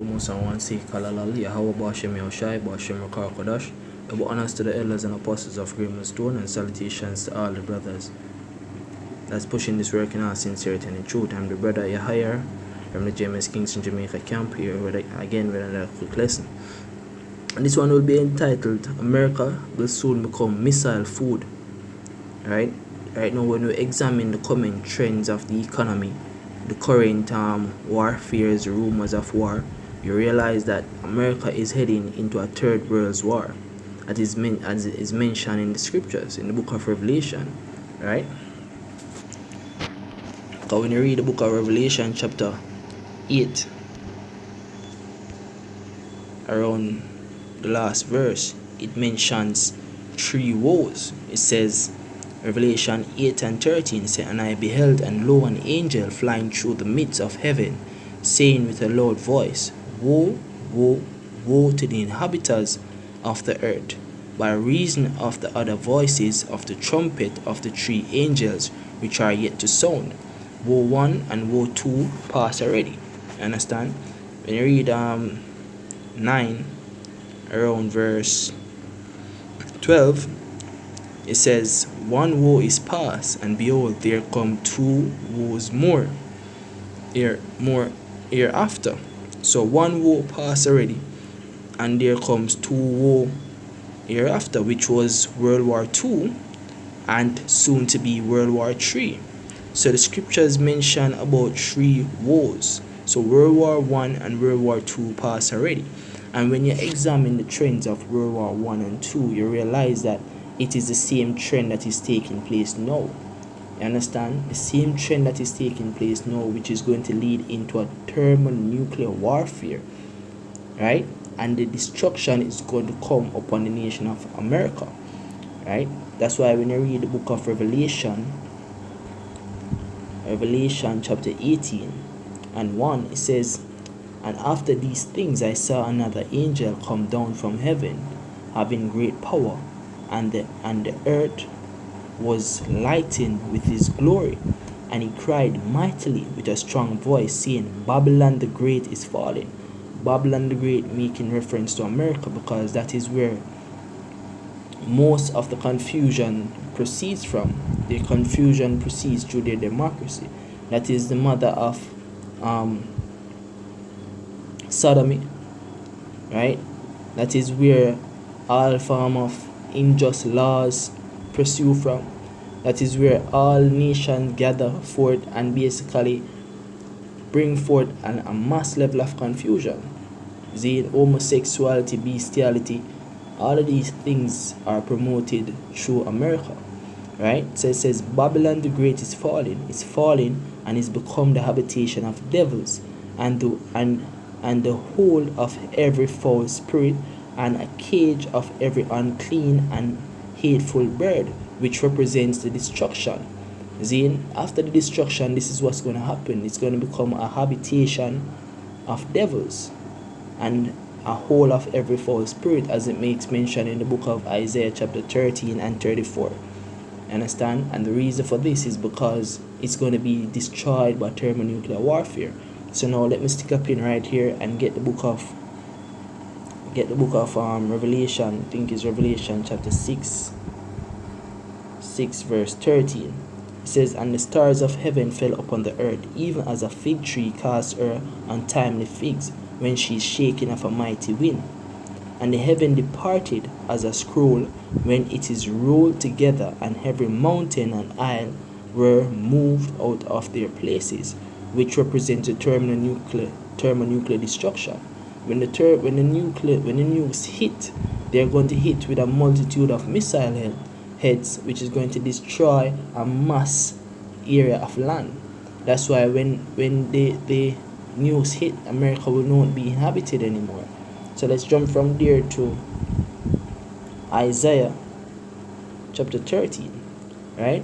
Musa one say Kalalal, Yahweh Bashem Yahushai, Bashem Rakar Double honors to the elders and apostles of Greenwood Stone, and salutations to all the brothers that's pushing this work in all sincerity and in truth. I'm the brother Yahya from the JMS Kingston Jamaica camp here again with another quick lesson. And this one will be entitled America Will Soon Become Missile Food. Right now, when we examine the coming trends of the economy, the current warfares, rumors of war, you realize that America is heading into a third world war, as is mentioned in the scriptures in the book of Revelation, right? Because when you read the book of Revelation chapter 8, around the last verse, it mentions 3 woes. It says, Revelation 8:13 says, And I beheld, and lo, an angel flying through the midst of heaven, saying with a loud voice, Woe, woe, woe to the inhabitants of the earth, by reason of the other voices of the trumpet of the 3 angels which are yet to sound. Woe 1 and woe 2 pass already. Understand? When you read 9 around verse 12, it says, 1 woe is past, and behold, there come 2 woes more hereafter. So 1 woe passed already, and there comes 2 woe hereafter, which was World War II and soon to be World War III. So the scriptures mention about 3 woes. So World War I and World War II passed already. And when you examine the trends of World War I and II, you realize that it is the same trend that is taking place now. You understand? The same trend that is taking place now, which is going to lead into a thermonuclear warfare, right? And the destruction is going to come upon the nation of America, right? That's why when you read the book of Revelation chapter 18 and 1, it says, And after these things I saw another angel come down from heaven, having great power, and the earth was lightened with his glory. And he cried mightily with a strong voice, saying, Babylon the Great is fallen. Babylon the Great making reference to America, because that is where most of the confusion proceeds from. The confusion proceeds through their democracy. That is the mother of sodomy, right? That is where all form of unjust laws pursue from. That is where all nations gather forth and basically bring forth a mass level of confusion. The homosexuality, bestiality, all of these things are promoted through America, right? So it says Babylon the Great is fallen. It's fallen and is become the habitation of devils, and the hole of every foul spirit, and a cage of every unclean and hateful bird, which represents the destruction. Then after the destruction, this is what's going to happen. It's going to become a habitation of devils and a hole of every foul spirit, as it makes mention in the book of Isaiah chapter 13 and 34. Understand? And the reason for this is because it's going to be destroyed by thermonuclear warfare. So now let me stick a pin right here and get the book of Revelation. I think it's Revelation chapter 6 verse 13. It says, And the stars of heaven fell upon the earth, even as a fig tree casts her untimely figs when she is shaken of a mighty wind. And the heaven departed as a scroll when it is rolled together, and every mountain and isle were moved out of their places, which represents the thermonuclear destruction. When the nukes hit, they're going to hit with a multitude of missile heads, which is going to destroy a mass area of land. That's why when the nukes hit, America will not be inhabited anymore. So let's jump from there to Isaiah chapter 13, right?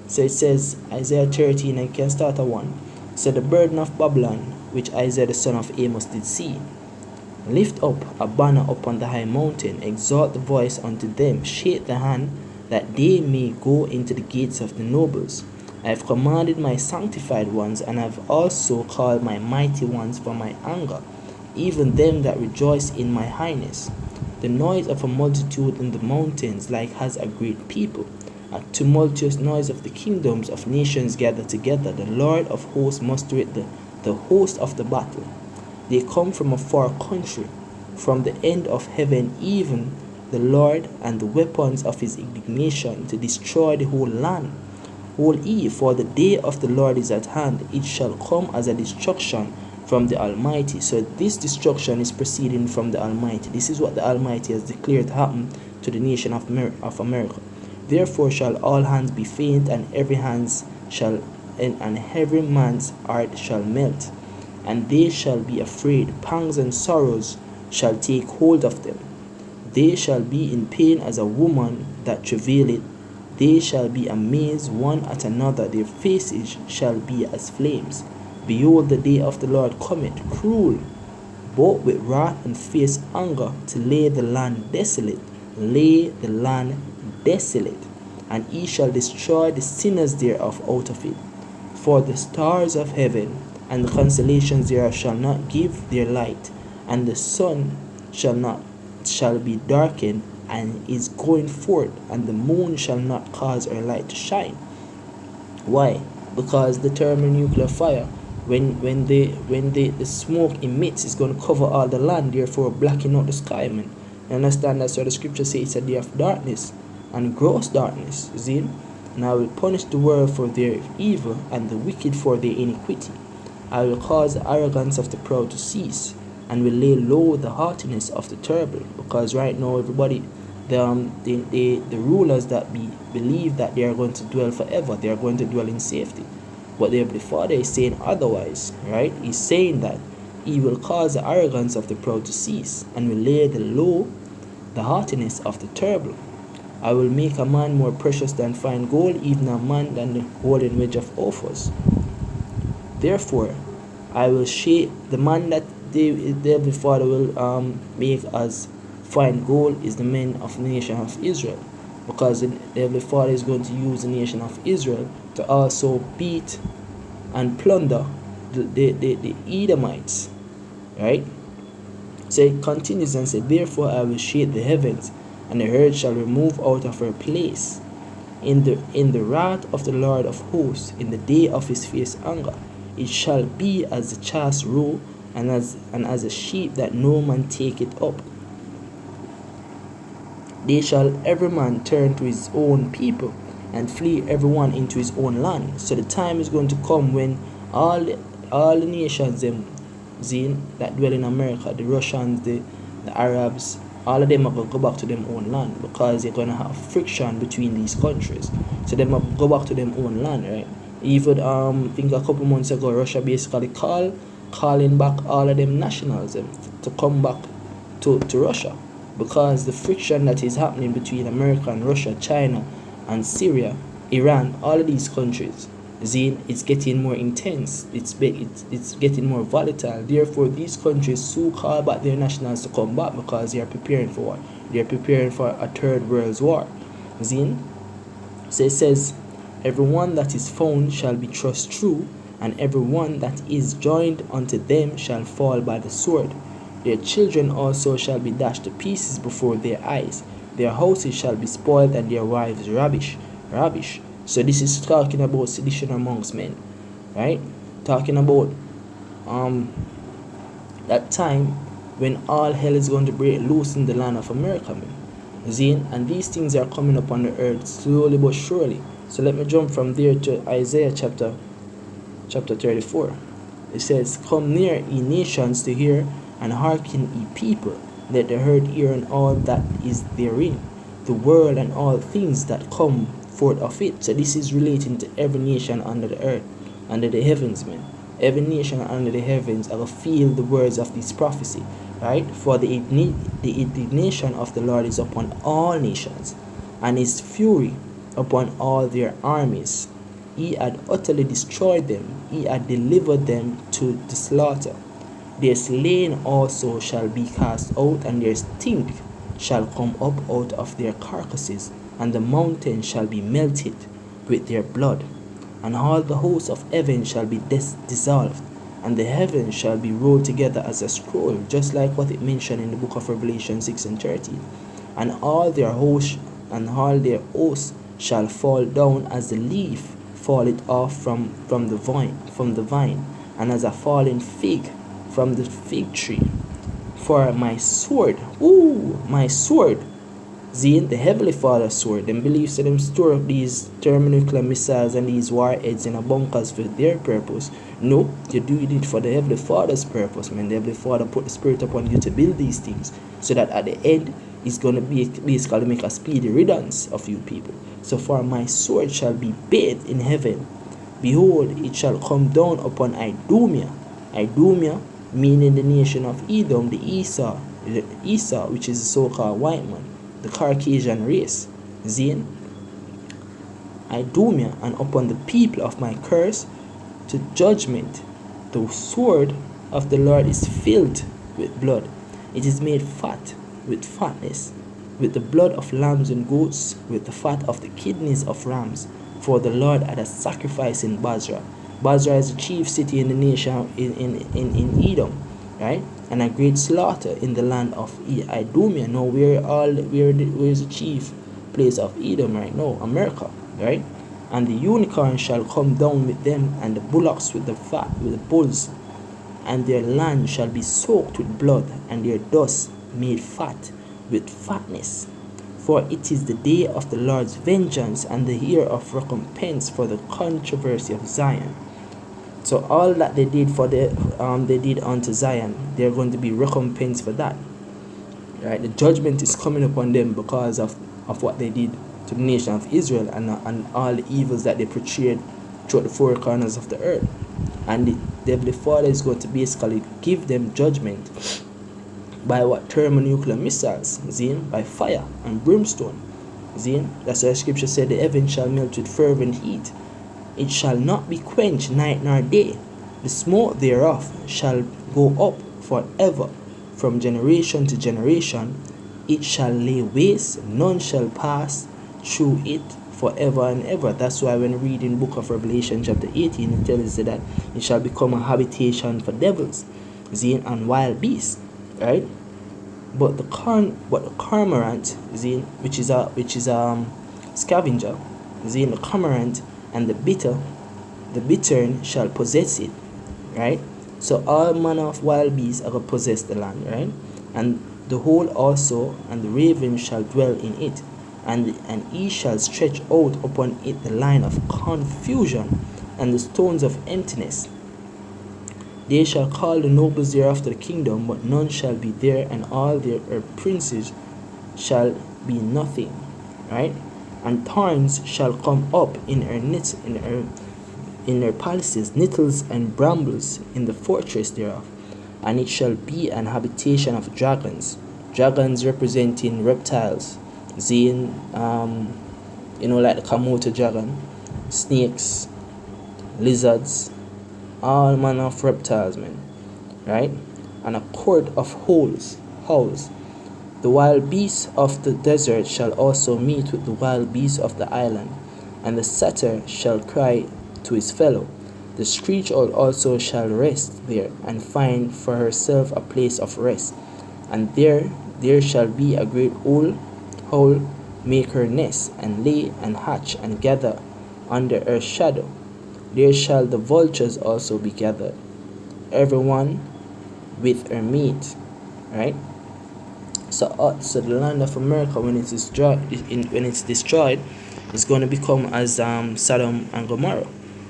So it says, Isaiah 13, and you can start at 1. So the burden of Babylon, which Isaiah the son of Amos did see. Lift up a banner upon the high mountain, exalt the voice unto them, shake the hand, that they may go into the gates of the nobles. I have commanded my sanctified ones, and I have also called my mighty ones for my anger, even them that rejoice in my highness. The noise of a multitude in the mountains like has a great people. A tumultuous noise of the kingdoms of nations gather together. The Lord of hosts mustereth the host of the battle. They come from a far country, from the end of heaven, even the Lord, and the weapons of his indignation to destroy the whole land. Hold ye, for the day of the Lord is at hand. It shall come as a destruction from the Almighty. So this destruction is proceeding from the Almighty. This is what the Almighty has declared happen to the nation of America. Therefore shall all hands be faint, and every man's heart shall melt, and they shall be afraid. Pangs and sorrows shall take hold of them. They shall be in pain as a woman that travaileth. They shall be amazed one at another. Their faces shall be as flames. Behold, the day of the Lord cometh, cruel, both with wrath and fierce anger, to lay the land desolate. Lay the land desolate, and he shall destroy the sinners thereof out of it. For the stars of heaven and the constellations thereof shall not give their light, and the sun shall be darkened and is going forth, and the moon shall not cause her light to shine. Why? Because the thermonuclear fire, when the smoke emits, is going to cover all the land, therefore blacking out the sky, man. You understand? That's why the scripture says it's a day of darkness and gross darkness. You see? And I will punish the world for their evil, and the wicked for their iniquity. I will cause the arrogance of the proud to cease, and will lay low the haughtiness of the terrible. Because right now everybody, the rulers that believe that they are going to dwell forever, they are going to dwell in safety. But the Heavenly Father is saying otherwise, right? He's saying that he will cause the arrogance of the proud to cease, and will lay low the haughtiness of the terrible. I will make a man more precious than fine gold, even a man than the golden wedge of Ophir. Therefore, I will shape the man that the Heavenly Father will make as fine gold is the men of the nation of Israel, because the Heavenly Father is going to use the nation of Israel to also beat and plunder the Edomites, right? So it continues and said, therefore I will shake the heavens, and the earth shall remove out of her place in the wrath of the Lord of hosts, in the day of his fierce anger. It shall be as the chaste roe, and as a sheep that no man taketh up. They shall every man turn to his own people, and flee every one into his own land. So the time is going to come when all the nations that dwell in America, the Russians, the Arabs, all of them are going to go back to them own land, because they're going to have friction between these countries. So they will go back to them own land, right? Even I think a couple months ago, Russia basically calling back all of them nationals to come back to Russia, because the friction that is happening between America and Russia, China and Syria, Iran, all of these countries, it's getting more intense. It's getting more volatile. Therefore, these countries so call back their nationals to come back, because they are preparing for what? They are preparing for a third world war. So it says, everyone that is found shall be thrust through, and everyone that is joined unto them shall fall by the sword. Their children also shall be dashed to pieces before their eyes. Their houses shall be spoiled, and their wives rubbish. So this is talking about sedition amongst men, right? Talking about that time when all hell is going to break loose in the land of America, man. And these things are coming upon the earth slowly but surely. So let me jump from there to Isaiah chapter 34. It says, come near, ye nations, to hear, and hearken, ye people. Let the earth hear, and all that is therein, the world and all things that come forth of it. So this is relating to every nation under the earth, under the heavens, man. Every nation under the heavens will feel the words of this prophecy, right? For the indignation of the Lord is upon all nations, and his fury upon all their armies. He had utterly destroyed them, he had delivered them to the slaughter. Their slain also shall be cast out, and their stink shall come up out of their carcasses, and the mountains shall be melted with their blood, and all the hosts of heaven shall be dissolved. and the heavens shall be rolled together as a scroll, just like what it mentioned in the book of Revelation 6 and 13. And all their hosts shall fall down as the leaf falleth off from the vine, and as a fallen fig from the fig tree. For my sword, my sword, the Heavenly Father's sword, them believe so them store up these thermonuclear missiles and these warheads in a bunkers for their purpose. No, you're doing it for the Heavenly Father's purpose, man. The Heavenly Father put the Spirit upon you to build these things, so that at the end, it's going to be basically make a speedy riddance of you people. So for my sword shall be bathed in heaven. Behold, it shall come down upon Idumea. Idumea, meaning the nation of Edom, the Esau, which is the so-called white man, the Caucasian race. Zine, Idumea, and upon the people of my curse to judgment. The sword of the Lord is filled with blood. It is made fat with fatness, with the blood of lambs and goats, with the fat of the kidneys of rams. For the Lord had a sacrifice in Basra. Basra is the chief city in the nation in Edom, right? And a great slaughter in the land of Idumea. Now where is the chief place of Edom right now? America, right? And the unicorn shall come down with them, and the bullocks with the bulls, and their land shall be soaked with blood, and their dust made fat with fatness. For it is the day of the Lord's vengeance, and the year of recompense for the controversy of Zion. So all that they did they did unto Zion, they're going to be recompensed for that. Right? The judgment is coming upon them because of what they did to the nation of Israel, and all the evils that they portrayed throughout the four corners of the earth. And the Heavenly Father is going to basically give them judgment by what? Thermonuclear missiles, by fire and brimstone. That's why the scripture said the heaven shall melt with fervent heat. It shall not be quenched night nor day. The smoke thereof shall go up forever, from generation to generation. It shall lay waste, none shall pass through it forever and ever. That's why when reading the book of Revelation chapter 18, it tells us that it shall become a habitation for devils, and wild beasts, right? But the cormorant, which is a scavenger, the cormorant and the bittern shall possess it, right? So all manner of wild beasts are going to possess the land, right? And the whole also, and the raven shall dwell in it, and he shall stretch out upon it the line of confusion and the stones of emptiness. They shall call the nobles thereof to the kingdom, but none shall be there, and all their princes shall be nothing, right? And thorns shall come up in her palaces, nettles and brambles in the fortress thereof, and it shall be an habitation of dragons. Dragons representing reptiles, like the Komodo dragon, snakes, lizards, all manner of reptiles, man, right? And a court of howls. The wild beasts of the desert shall also meet with the wild beasts of the island, and the satyr shall cry to his fellow. The screech owl also shall rest there, and find for herself a place of rest. And there shall be a great owl make her nest, and lay and hatch and gather under her shadow. There shall the vultures also be gathered, every one with her mate, right? So the land of America, when it's destroyed, is going to become as Sodom and Gomorrah.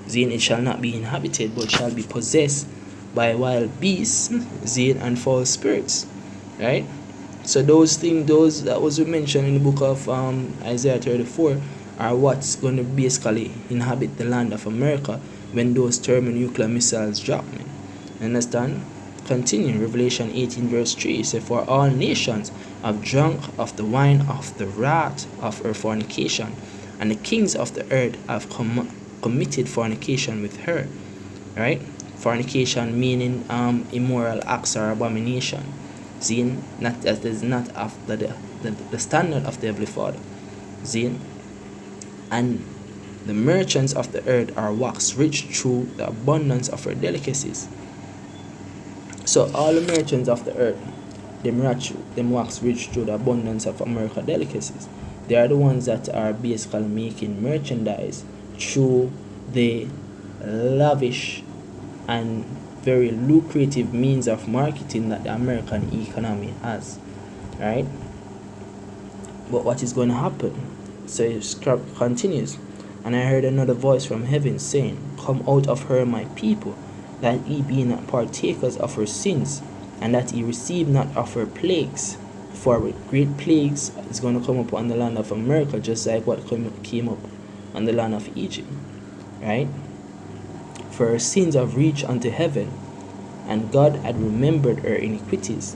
It shall not be inhabited, but shall be possessed by wild beasts, and false spirits, right? So those that was mentioned in the book of Isaiah 34 are what's going to basically inhabit the land of America when those thermonuclear missiles drop, man. Understand? Continue. Revelation 18 verse 3 says, for all nations have drunk of the wine of the wrath of her fornication, and the kings of the earth have committed fornication with her, right? Fornication meaning immoral acts or abomination. That is not after the standard of the Heavenly Father. And the merchants of the earth are waxed rich through the abundance of her delicacies. So all the merchants of the earth, them wax rich through the abundance of American delicacies. They are the ones that are basically making merchandise through the lavish and very lucrative means of marketing that the American economy has, right? But what is going to happen? So it continues. And I heard another voice from heaven saying, Come out of her, my people, that ye be not partakers of her sins, and that ye receive not of her plagues. For great plagues is going to come upon the land of America, just like what came up on the land of Egypt, right? For her sins have reached unto heaven, and God had remembered her iniquities.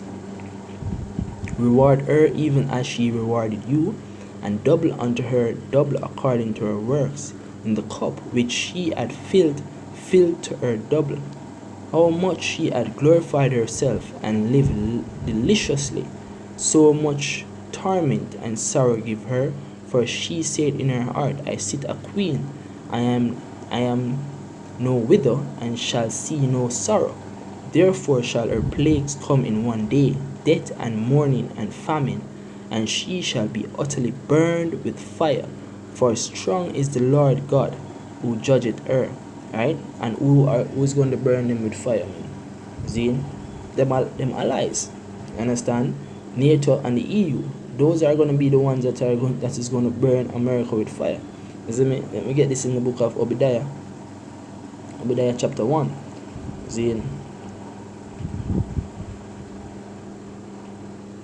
Reward her even as she rewarded you, and double unto her double according to her works. In the cup which she had filled to her double. How much she had glorified herself and lived deliciously, so much torment and sorrow give her. For she said in her heart, I sit a queen, I am no widow, and shall see no sorrow. Therefore shall her plagues come in one day, death and mourning and famine, and she shall be utterly burned with fire. For strong is the Lord God who judgeth her, right? And who's going to burn them with fire, man? See, them allies, understand? NATO and the EU, those are going to be the ones that is going to burn America with fire. Let me get this in the book of Obadiah chapter 1. See,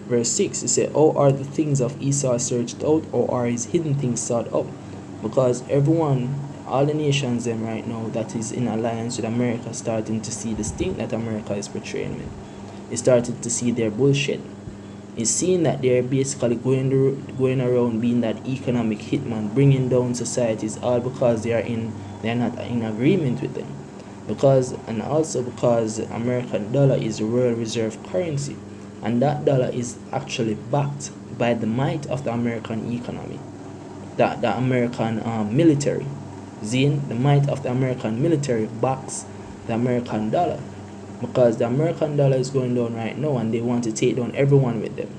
verse 6, it says, "How are the things of Esau searched out, or are his hidden things sought up?" Because everyone, all the nations them right now that is in alliance with America, starting to see the stink that America is portraying, man. They started to see their bullshit. It's seeing that they're basically going around being that economic hitman, bringing down societies, all because they're not in agreement with them. And also because American dollar is the world reserve currency, and that dollar is actually backed by the might of the American economy, the American military. The might of the American military backs the American dollar, because the American dollar is going down right now, and they want to take down everyone with them.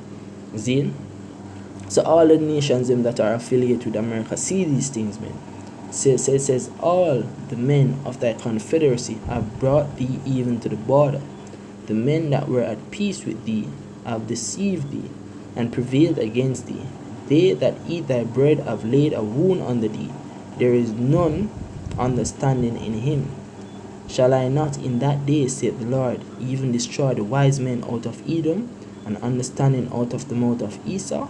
So all the nations that are affiliated with America see these things, man. So it says, all the men of thy confederacy have brought thee even to the border. The men that were at peace with thee have deceived thee and prevailed against thee. They that eat thy bread have laid a wound under thee. There is none understanding in him. Shall I not in that day, saith the Lord, even destroy the wise men out of Edom, and understanding out of the mouth of Esau?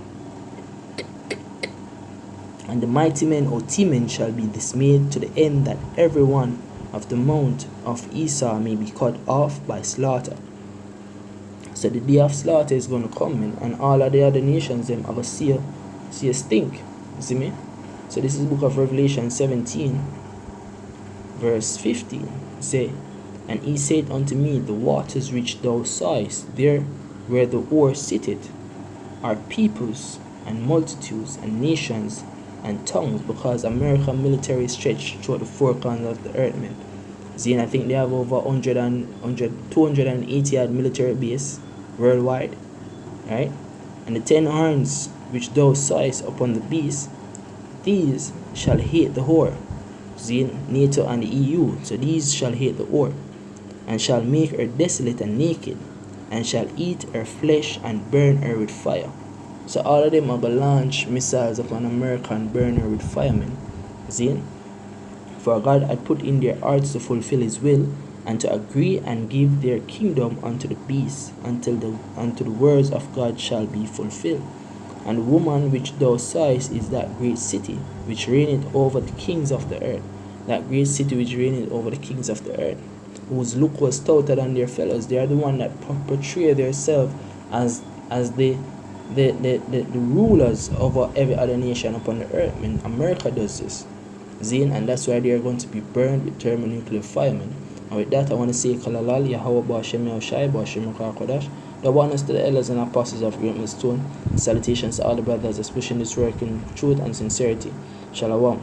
And the mighty men or Teman shall be dismayed, to the end that every one of the mount of Esau may be cut off by slaughter. So the day of slaughter is going to come in, and all of the other nations them have a see a stink. You see me? So this is the book of Revelation 17, verse 15. Say, and he said unto me, the waters which thou sawest there where the whore sitteth are peoples and multitudes and nations and tongues, because American military stretched throughout the four corners of the earth, man. See, and I think they have over 280 odd military base worldwide, right? And the 10 horns which thou sawest upon the beast, these shall hate the whore. See, NATO and the EU, so these shall hate the whore, and shall make her desolate and naked, and shall eat her flesh and burn her with fire. So all of them are going to launch missiles upon America and burn her with fire, man. See? For God had put in their hearts to fulfill his will, and to agree and give their kingdom unto the beast, until the words of God shall be fulfilled. And the woman which thou sawest is that great city, which reigneth over the kings of the earth. That great city which reigneth over the kings of the earth, whose look was stouter than their fellows. They are the one that portray themselves as the rulers over every other nation upon the earth. I mean, America does this. And that's why they are going to be burned with thermonuclear fire, man. And with that, I want to say, Kalalal, Yahweh Bashem Yahushai, Bashem Kodash. The oneness to the elders and apostles of Great Millstone. Salutations to all the brothers that's pushing this work in truth and sincerity. Shalom.